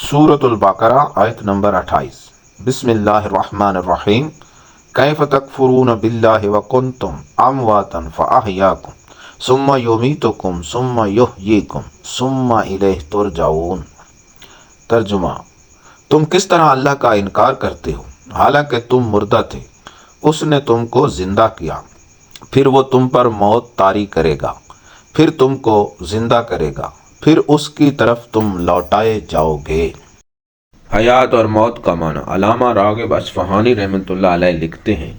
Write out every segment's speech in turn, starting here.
سورۃ البقرہ آیت نمبر 28۔ بسم اللہ الرحمن الرحیم۔ کیف تکفرون باللہ وکنتم امواتا فاحیاکم ثم یمیتکم ثم یحییکم ثم الیہ ترجعون۔ ترجمہ: تم کس طرح اللہ کا انکار کرتے ہو حالانکہ تم مردہ تھے، اس نے تم کو زندہ کیا، پھر وہ تم پر موت طاری کرے گا، پھر تم کو زندہ کرے گا، پھر اس کی طرف تم لوٹائے جاؤ گے۔ حیات اور موت کا معنی۔ علامہ راغب اصفہانی رحمۃ اللہ علیہ لکھتے ہیں،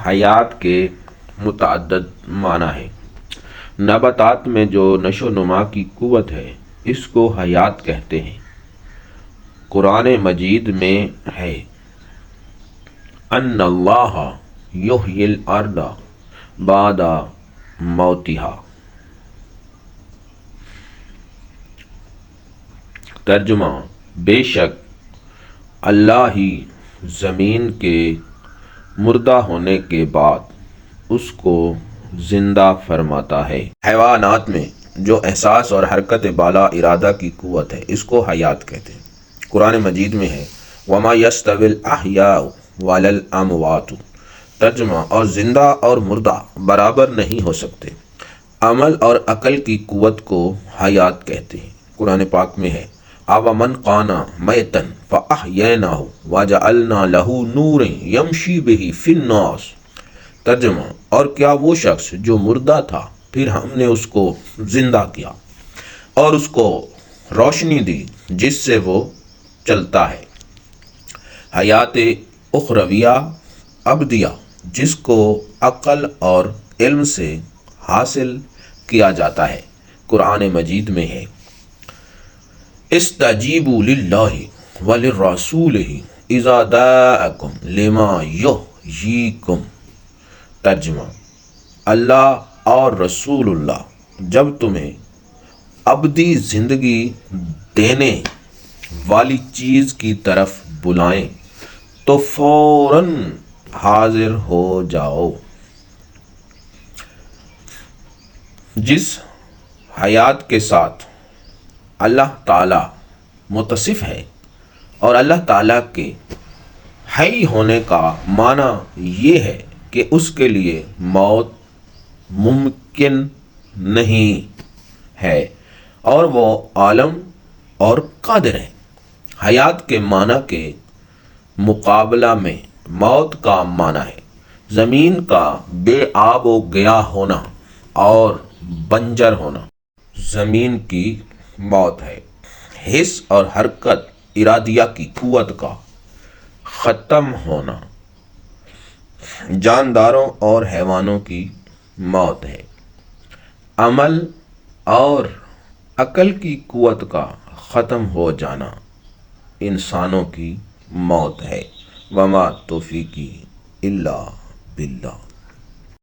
حیات کے متعدد معنی ہیں۔ نباتات میں جو نشو و نما کی قوت ہے اس کو حیات کہتے ہیں۔ قرآن مجید میں ہے ان اللہ یحیی الارض بعد موتها۔ ترجمہ: بے شک اللہ ہی زمین کے مردہ ہونے کے بعد اس کو زندہ فرماتا ہے۔ حیوانات میں جو احساس اور حرکت بالا ارادہ کی قوت ہے اس کو حیات کہتے ہیں۔ قرآن مجید میں ہے وَمَا يَسْتَوِي الْأَحْيَاءُ وَلَا الْأَمْوَاتُ۔ ترجمہ: اور زندہ اور مردہ برابر نہیں ہو سکتے۔ عمل اور عقل کی قوت کو حیات کہتے ہیں۔ قرآن پاک میں ہے أَوَمَنْ كَانَ مَيْتًا فَأَحْيَيْنَاهُ وَجَعَلْنَا لَهُ نُورًا يَمْشِي بِهِ فِي النَّاسِ۔ ترجمہ: اور کیا وہ شخص جو مردہ تھا پھر ہم نے اس کو زندہ کیا اور اس کو روشنی دی جس سے وہ چلتا ہے۔ حیات اخرویہ ابدیہ جس کو عقل اور علم سے حاصل کیا جاتا ہے، قرآن مجید میں ہے استجیبوا للہ وللرسول اذا دعاکم لما یحییکم۔ ترجمہ: اللہ اور رسول اللہ جب تمہیں ابدی زندگی دینے والی چیز کی طرف بلائیں تو فوراً حاضر ہو جاؤ۔ جس حیات کے ساتھ اللہ تعالیٰ متصف ہے اور اللہ تعالیٰ کے حی ہونے کا معنی یہ ہے کہ اس کے لیے موت ممکن نہیں ہے اور وہ عالم اور قادر ہے۔ حیات کے معنی کے مقابلہ میں موت کا معنی ہے زمین کا بے آب و گیا ہونا اور بنجر ہونا۔ زمین کی موت ہے حس اور حرکت ارادیہ کی قوت کا ختم ہونا۔ جانداروں اور حیوانوں کی موت ہے عمل اور عقل کی قوت کا ختم ہو جانا۔ انسانوں کی موت ہے وما توفیقی الا باللہ۔